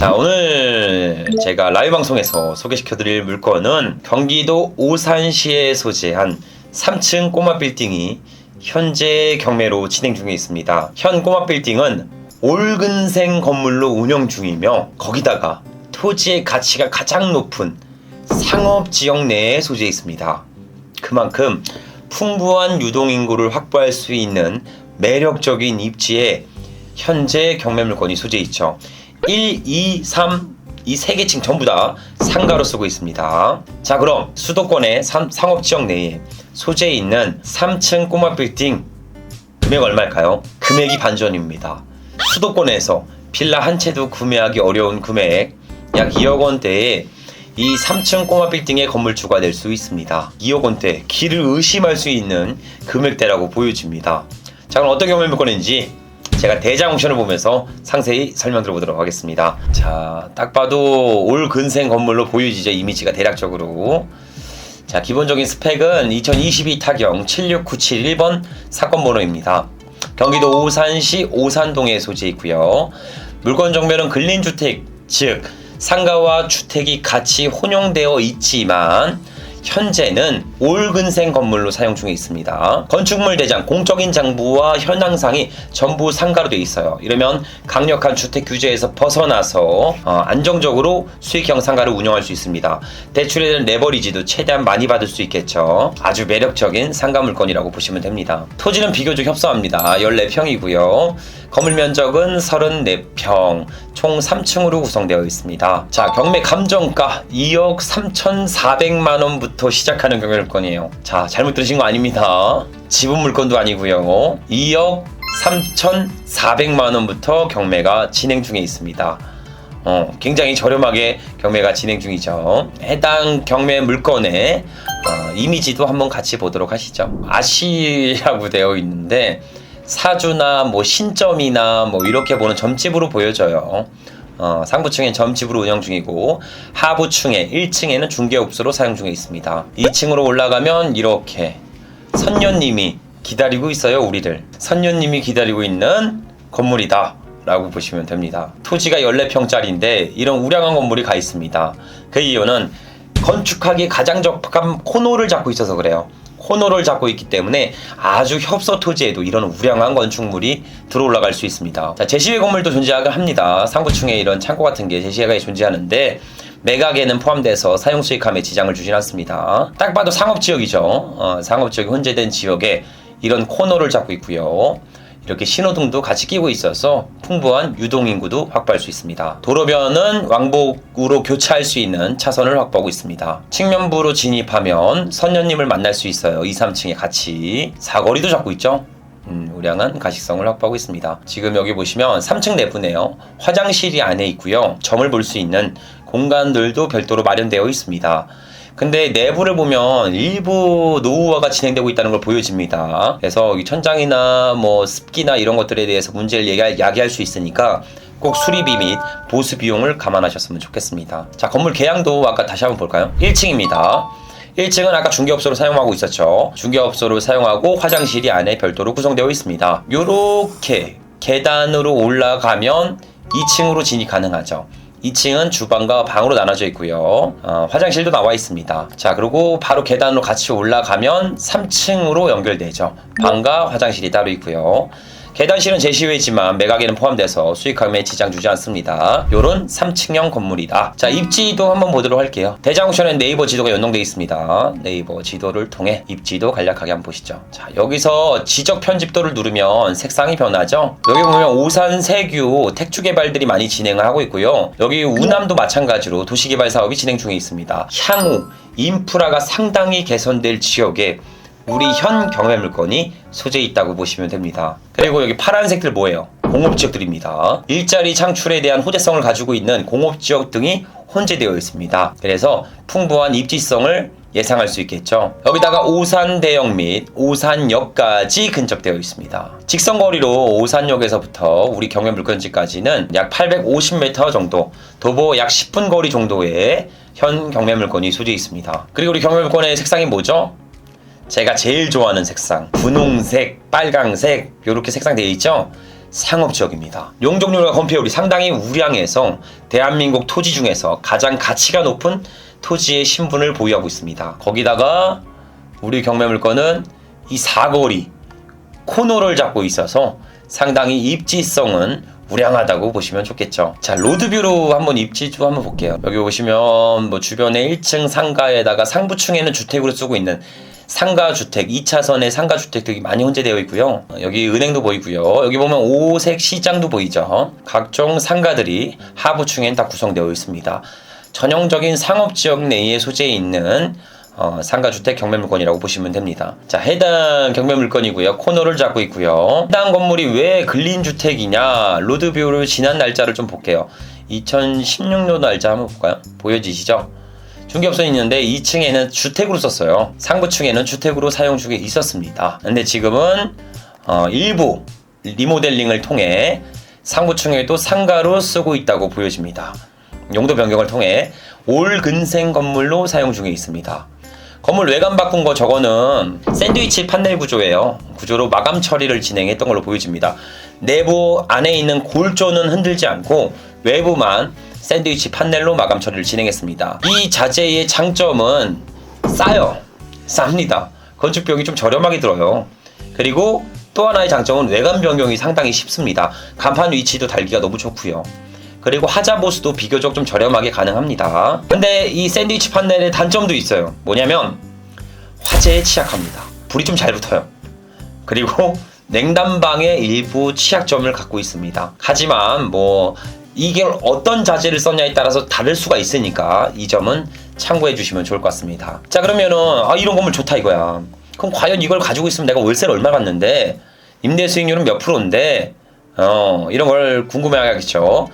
자, 오늘 제가 라이브 방송에서 소개시켜드릴 물건은 경기도 오산시에 소재한 3층 꼬마 빌딩이 현재 경매로 진행 중에 있습니다. 현 꼬마 빌딩은 올근생 건물로 운영 중이며 거기다가 토지의 가치가 가장 높은 상업지역 내에 소재해 있습니다. 그만큼 풍부한 유동인구를 확보할 수 있는 매력적인 입지에 현재 경매 물건이 소재해 있죠. 1, 2, 3 이 세 개 층 전부 다 상가로 쓰고 있습니다. 자, 그럼 수도권의 상업지역 내에 소재해 있는 3층 꼬마 빌딩 금액 얼마일까요? 금액이 반전입니다. 수도권에서 빌라 한 채도 구매하기 어려운 금액 약 2억 원대에 이 3층 꼬마 빌딩의 건물주가 될 수 있습니다. 2억 원대, 길을 의심할 수 있는 금액대라고 보여집니다. 자, 그럼 어떤 경매 물건인지 제가 대장 옵션을 보면서 상세히 설명드려보도록 하겠습니다. 자, 딱 봐도 올 근생 건물로 보여지죠. 이미지가 대략적으로. 자, 기본적인 스펙은 2022 타경 76971번 사건 번호입니다. 경기도 오산시 오산동에 소재 있고요. 물건 정별은 근린주택, 즉 상가와 주택이 같이 혼용되어 있지만 현재는 올근생 건물로 사용 중에 있습니다. 건축물 대장 공적인 장부와 현황상이 전부 상가로 되어 있어요. 이러면 강력한 주택 규제에서 벗어나서 안정적으로 수익형 상가를 운영할 수 있습니다. 대출에 대한 레버리지도 최대한 많이 받을 수 있겠죠. 아주 매력적인 상가 물건이라고 보시면 됩니다. 토지는 비교적 협소합니다. 14평이고요. 건물 면적은 34평, 총 3층으로 구성되어 있습니다. 자, 경매 감정가 2억 3,400만 원부터 시작하는 경매 물건이에요. 자, 잘못 들으신 거 아닙니다. 지분 물건도 아니고요. 2억 3,400만 원부터 경매가 진행 중에 있습니다. 굉장히 저렴하게 경매가 진행 중이죠. 해당 경매 물건의 이미지도 한번 같이 보도록 하시죠. 아시라고 되어 있는데 사주나 뭐 신점이나 뭐 이렇게 보는 점집으로 보여져요. 상부층엔 점집으로 운영 중이고 하부층에 1층에는 중개업소로 사용 중에 있습니다. 2층으로 올라가면 이렇게 선녀님이 기다리고 있어요. 우리를 선녀님이 기다리고 있는 건물이다 라고 보시면 됩니다. 토지가 14평짜리인데 이런 우량한 건물이 가 있습니다. 그 이유는 건축하기 가장 적합한 코너를 잡고 있어서 그래요. 코너를 잡고 있기 때문에 아주 협소 토지에도 이런 우량한 건축물이 들어 올라갈 수 있습니다. 자, 제시외 건물도 존재합니다. 상부층에 이런 창고 같은 게 제시외가 존재하는데 매각에는 포함돼서 사용 수익함에 지장을 주진 않습니다. 딱 봐도 상업지역이죠. 상업지역이 혼재된 지역에 이런 코너를 잡고 있고요. 이렇게 신호등도 같이 끼고 있어서 풍부한 유동인구도 확보할 수 있습니다. 도로변은 왕복으로 교차할 수 있는 차선을 확보하고 있습니다. 측면부로 진입하면 선녀님을 만날 수 있어요. 2, 3층에 같이. 사거리도 잡고 있죠. 우량한 가식성을 확보하고 있습니다. 지금 여기 보시면 3층 내부네요. 화장실이 안에 있고요. 점을 볼 수 있는 공간들도 별도로 마련되어 있습니다. 근데 내부를 보면 일부 노후화가 진행되고 있다는 걸 보여집니다. 그래서 이 천장이나 뭐 습기나 이런 것들에 대해서 문제를 야기할 수 있으니까 꼭 수리비 및 보수 비용을 감안하셨으면 좋겠습니다. 자, 건물 계양도 아까 다시 한번 볼까요? 1층입니다. 1층은 아까 중개업소로 사용하고 있었죠. 중개업소로 사용하고 화장실이 안에 별도로 구성되어 있습니다. 요렇게 계단으로 올라가면 2층으로 진입 가능하죠. 2층은 주방과 방으로 나눠져 있고요. 화장실도 나와 있습니다. 자, 그리고 바로 계단으로 같이 올라가면 3층으로 연결되죠. 방과 화장실이 따로 있고요. 계단실은 제시외지만 매각에는 포함돼서 수익함에 지장 주지 않습니다. 요런 3층형 건물이다. 자, 입지도 한번 보도록 할게요. 대장 옵션엔 네이버 지도가 연동되어 있습니다. 네이버 지도를 통해 입지도 간략하게 한번 보시죠. 자, 여기서 지적 편집도를 누르면 색상이 변하죠. 여기 보면 오산 세규 택주 개발들이 많이 진행을 하고 있고요. 여기 우남도 마찬가지로 도시개발 사업이 진행 중에 있습니다. 향후 인프라가 상당히 개선될 지역에 우리 현 경매 물건이 소재해 있다고 보시면 됩니다. 그리고 여기 파란색들 뭐예요? 공업지역들입니다. 일자리 창출에 대한 호재성을 가지고 있는 공업지역 등이 혼재되어 있습니다. 그래서 풍부한 입지성을 예상할 수 있겠죠. 여기다가 오산대역 및 오산역까지 근접되어 있습니다. 직선거리로 오산역에서부터 우리 경매 물건지까지는 약 850m 정도, 도보 약 10분 거리 정도의 현 경매 물건이 소재해 있습니다. 그리고 우리 경매 물건의 색상이 뭐죠? 제가 제일 좋아하는 색상, 분홍색, 빨강색 이렇게 색상되어 있죠. 상업지역입니다. 용적률과 건폐율이 상당히 우량해서 대한민국 토지 중에서 가장 가치가 높은 토지의 신분을 보유하고 있습니다. 거기다가 우리 경매물건은 이 사거리 코너를 잡고 있어서 상당히 입지성은 우량하다고 보시면 좋겠죠. 자, 로드뷰로 한번 입지도 한번 볼게요. 여기 보시면 뭐 주변에 1층 상가에다가 상부층에는 주택으로 쓰고 있는 상가주택, 2차선에 상가주택들이 많이 혼재되어 있고요. 여기 은행도 보이고요. 여기 보면 오색 시장도 보이죠. 각종 상가들이 하부층엔 다 구성되어 있습니다. 전형적인 상업지역 내에 소재에 있는 상가주택 경매물건이라고 보시면 됩니다. 자, 해당 경매물건이고요. 코너를 잡고 있고요. 해당 건물이 왜 근린주택이냐, 로드뷰를 지난 날짜를 좀 볼게요. 2016년 날짜 한번 볼까요? 보여지시죠? 중개업소는 있는데 2층에는 주택으로 썼어요. 상부층에는 주택으로 사용 중에 있었습니다. 근데 지금은 일부 리모델링을 통해 상부층에도 상가로 쓰고 있다고 보여집니다. 용도 변경을 통해 올근생 건물로 사용 중에 있습니다. 건물 외관 바꾼 거 저거는 샌드위치 판넬 구조예요. 구조로 마감 처리를 진행했던 걸로 보여집니다. 내부 안에 있는 골조는 흔들지 않고 외부만 샌드위치 판넬로 마감 처리를 진행했습니다. 이 자재의 장점은 싸요. 쌉니다. 건축 비용이 좀 저렴하게 들어요. 그리고 또 하나의 장점은 외관 변경이 상당히 쉽습니다. 간판 위치도 달기가 너무 좋고요. 그리고 하자 보수도 비교적 좀 저렴하게 가능합니다. 근데 이 샌드위치 판넬의 단점도 있어요. 뭐냐면 화재에 취약합니다. 불이 좀 잘 붙어요. 그리고 냉난방의 일부 취약점을 갖고 있습니다. 하지만 뭐 이게 어떤 자재를 썼냐에 따라서 다를 수가 있으니까 이 점은 참고해 주시면 좋을 것 같습니다. 자, 그러면은 이런 건물 좋다 이거야. 그럼 과연 이걸 가지고 있으면 내가 월세를 얼마 받는데 임대 수익률은 몇 프로인데 이런 걸 궁금해 하겠죠.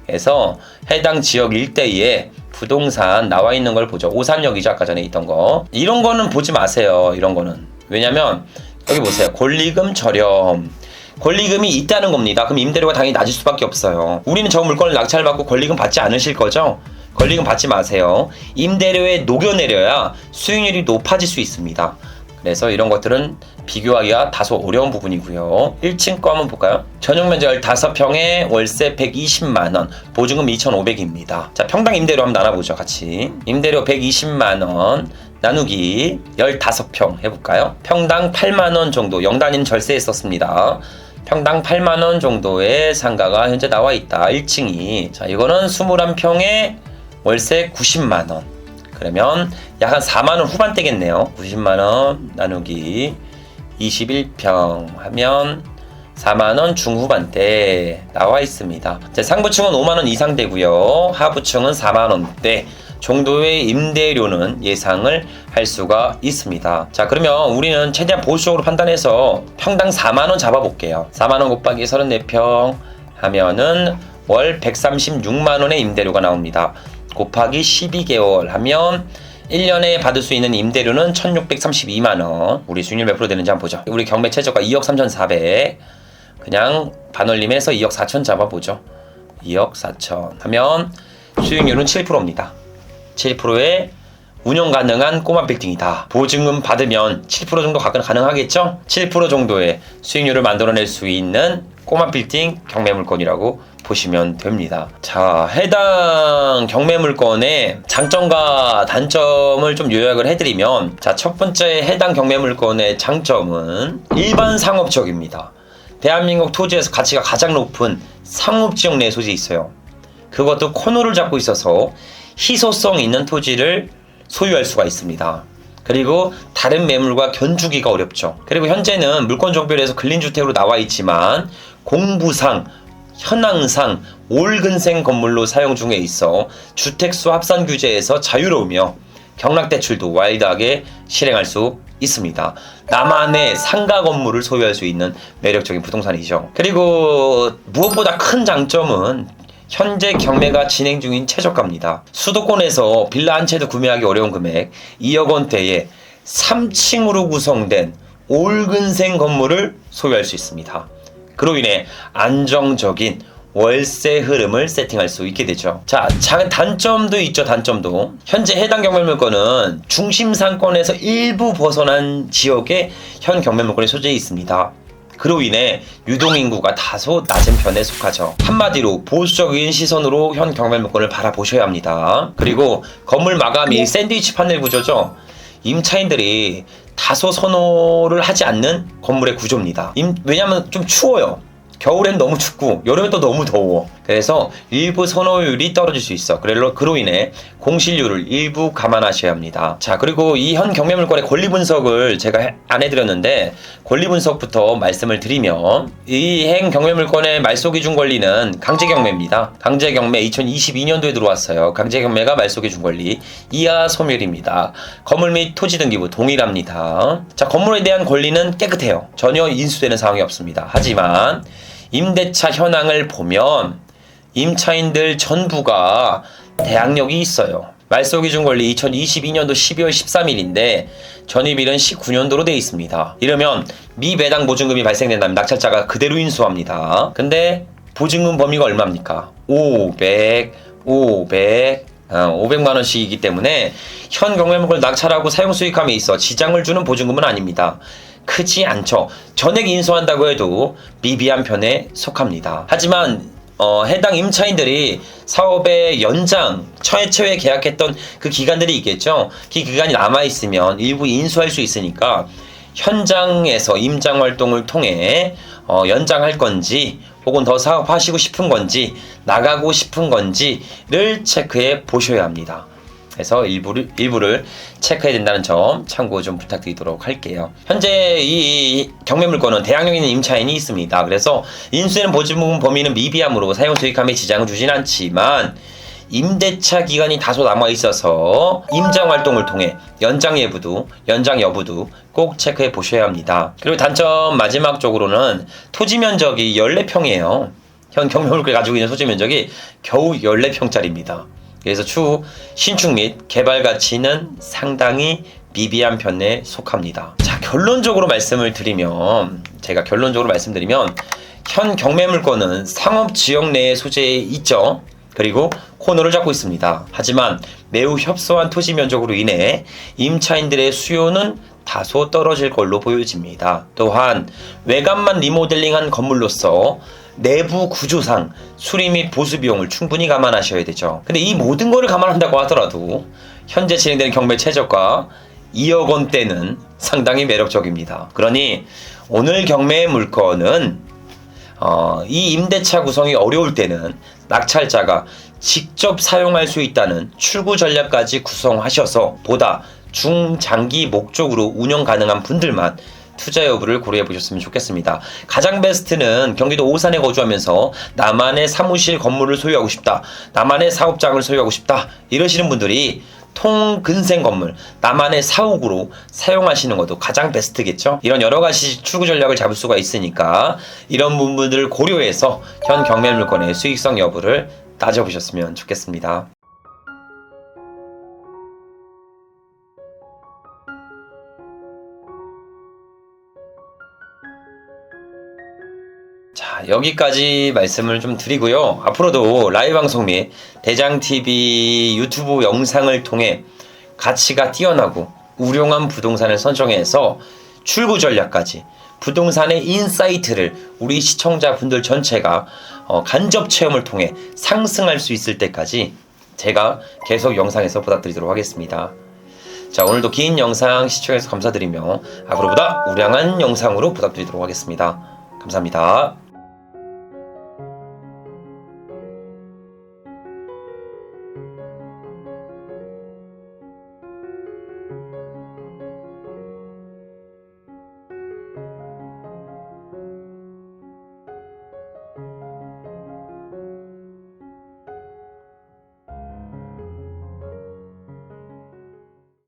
그래서 해당 지역 일대에 부동산 나와 있는 걸 보죠. 오산역이죠. 아까 전에 있던 거. 이런 거는 보지 마세요. 이런 거는. 왜냐면 여기 보세요. 권리금 저렴. 권리금이 있다는 겁니다. 그럼 임대료가 당연히 낮을 수밖에 없어요. 우리는 저 물건을 낙찰받고 권리금 받지 않으실 거죠? 권리금 받지 마세요. 임대료에 녹여내려야 수익률이 높아질 수 있습니다. 그래서 이런 것들은 비교하기가 다소 어려운 부분이고요. 1층 거 한번 볼까요? 전용 면적 15평에 월세 120만원, 보증금 2,500입니다. 자, 평당 임대료 한번 나눠보죠. 같이. 임대료 120만원 나누기 15평 해볼까요? 평당 8만원 정도, 영단위는 절세에 썼습니다. 평당 8만원 정도의 상가가 현재 나와 있다. 1층이. 자, 이거는 21평에 월세 90만원. 그러면 약 한 4만원 후반대겠네요. 90만원 나누기 21평 하면 4만원 중후반대 나와 있습니다. 상부층은 5만원 이상 되고요. 하부층은 4만원대 정도의 임대료는 예상을 할 수가 있습니다. 자, 그러면 우리는 최대한 보수적으로 판단해서 평당 4만원 잡아볼게요. 4만원 곱하기 34평 하면은 월 136만원의 임대료가 나옵니다. 곱하기 12개월 하면 1년에 받을 수 있는 임대료는 1632만원. 우리 수익률 몇 프로 되는지 한번 보죠. 우리 경매 최저가 2억 3,400. 그냥 반올림해서 2억 4천 잡아보죠. 2억 4천 하면 수익률은 7%입니다. 7%의 운영 가능한 꼬마 빌딩이다. 보증금 받으면 7% 정도 가능하겠죠? 7% 정도의 수익률을 만들어낼 수 있는 꼬마 빌딩 경매물건이라고 보시면 됩니다. 자, 해당 경매물건의 장점과 단점을 좀 요약을 해드리면, 자, 첫 번째 해당 경매물건의 장점은 일반 상업지역입니다. 대한민국 토지에서 가치가 가장 높은 상업지역 내에 소재에 있어요. 그것도 코너를 잡고 있어서 희소성 있는 토지를 소유할 수가 있습니다. 그리고 다른 매물과 견주기가 어렵죠. 그리고 현재는 물권 종별에서 근린주택으로 나와 있지만 공부상, 현황상 올근생 건물로 사용 중에 있어 주택수 합산 규제에서 자유로우며 경락대출도 와일드하게 실행할 수 있습니다. 나만의 상가 건물을 소유할 수 있는 매력적인 부동산이죠. 그리고 무엇보다 큰 장점은 현재 경매가 진행 중인 최저가입니다. 수도권에서 빌라 한 채도 구매하기 어려운 금액 2억 원대에 3층으로 구성된 올근생 건물을 소유할 수 있습니다. 그로 인해 안정적인 월세 흐름을 세팅할 수 있게 되죠. 자, 단점도 있죠. 단점도. 현재 해당 경매물건은 중심 상권에서 일부 벗어난 지역에 현 경매물건이 소재해 있습니다. 그로 인해 유동인구가 다소 낮은 편에 속하죠. 한마디로 보수적인 시선으로 현 경매물건을 바라보셔야 합니다. 그리고 건물 마감이 샌드위치 판넬 구조죠. 임차인들이 다소 선호를 하지 않는 건물의 구조입니다. 왜냐면 좀 추워요. 겨울엔 너무 춥고 여름엔 또 너무 더워. 그래서 일부 선호율이 떨어질 수 있어. 그로 인해 공실률을 일부 감안하셔야 합니다. 자, 그리고 이 현 경매물건의 권리 분석을 제가 안 해드렸는데 권리 분석부터 말씀을 드리면 이 행 경매물건의 말소기준 권리는 강제경매입니다. 강제경매 2022년도에 들어왔어요. 강제경매가 말소기준 권리 이하 소멸입니다. 건물 및 토지 등기부 동일합니다. 자, 건물에 대한 권리는 깨끗해요. 전혀 인수되는 상황이 없습니다. 하지만 임대차 현황을 보면 임차인들 전부가 대항력이 있어요. 말소기준 권리 2022년도 12월 13일인데 전입일은 19년도로 되어 있습니다. 이러면 미배당 보증금이 발생된다면 낙찰자가 그대로 인수합니다. 근데 보증금 범위가 얼마입니까? 500만 원씩이기 때문에 현 경매물건을 낙찰하고 사용 수익함에 있어 지장을 주는 보증금은 아닙니다. 크지 않죠. 전액 인수한다고 해도 미비한 편에 속합니다. 하지만 해당 임차인들이 사업의 연장, 최초에 계약했던 그 기간들이 있겠죠. 그 기간이 남아있으면 일부 인수할 수 있으니까 현장에서 임장 활동을 통해 연장할 건지 혹은 더 사업하시고 싶은 건지 나가고 싶은 건지를 체크해 보셔야 합니다. 그래서 일부를 체크해야 된다는 점 참고 좀 부탁드리도록 할게요. 현재 이 경매물건은 대항력 있는 임차인이 있습니다. 그래서 인수되는 보증금 범위는 미비함으로 사용 수익함에 지장을 주진 않지만 임대차 기간이 다소 남아있어서 임장 활동을 통해 연장 여부도 꼭 체크해 보셔야 합니다. 그리고 단점 마지막적으로는 토지 면적이 14평이에요. 현 경매물건이 가지고 있는 토지 면적이 겨우 14평짜리입니다. 그래서 추후 신축 및 개발 가치는 상당히 미비한 편에 속합니다. 자, 결론적으로 말씀드리면 현 경매물건은 상업지역 내에 소재에 있죠. 그리고 코너를 잡고 있습니다. 하지만 매우 협소한 토지 면적으로 인해 임차인들의 수요는 다소 떨어질 걸로 보여집니다. 또한 외관만 리모델링한 건물로서 내부 구조상 수리 및 보수 비용을 충분히 감안하셔야 되죠. 근데 이 모든 거를 감안한다고 하더라도 현재 진행되는 경매 최저가 2억 원대는 상당히 매력적입니다. 그러니 오늘 경매 물건은 이 임대차 구성이 어려울 때는 낙찰자가 직접 사용할 수 있다는 출구 전략까지 구성하셔서 보다 중장기 목적으로 운영 가능한 분들만 투자 여부를 고려해 보셨으면 좋겠습니다. 가장 베스트는 경기도 오산에 거주하면서 나만의 사무실 건물을 소유하고 싶다, 나만의 사업장을 소유하고 싶다 이러시는 분들이 통근생 건물, 나만의 사옥으로 사용하시는 것도 가장 베스트겠죠. 이런 여러 가지 출구 전략을 잡을 수가 있으니까 이런 부분들을 고려해서 현 경매물건의 수익성 여부를 따져보셨으면 좋겠습니다. 자, 여기까지 말씀을 좀 드리고요. 앞으로도 라이브 방송 및 대장TV 유튜브 영상을 통해 가치가 뛰어나고 우량한 부동산을 선정해서 출구 전략까지 부동산의 인사이트를 우리 시청자분들 전체가 간접 체험을 통해 상승할 수 있을 때까지 제가 계속 영상에서 보답드리도록 하겠습니다. 자, 오늘도 긴 영상 시청해주셔서 감사드리며 앞으로보다 우량한 영상으로 보답드리도록 하겠습니다. 감사합니다.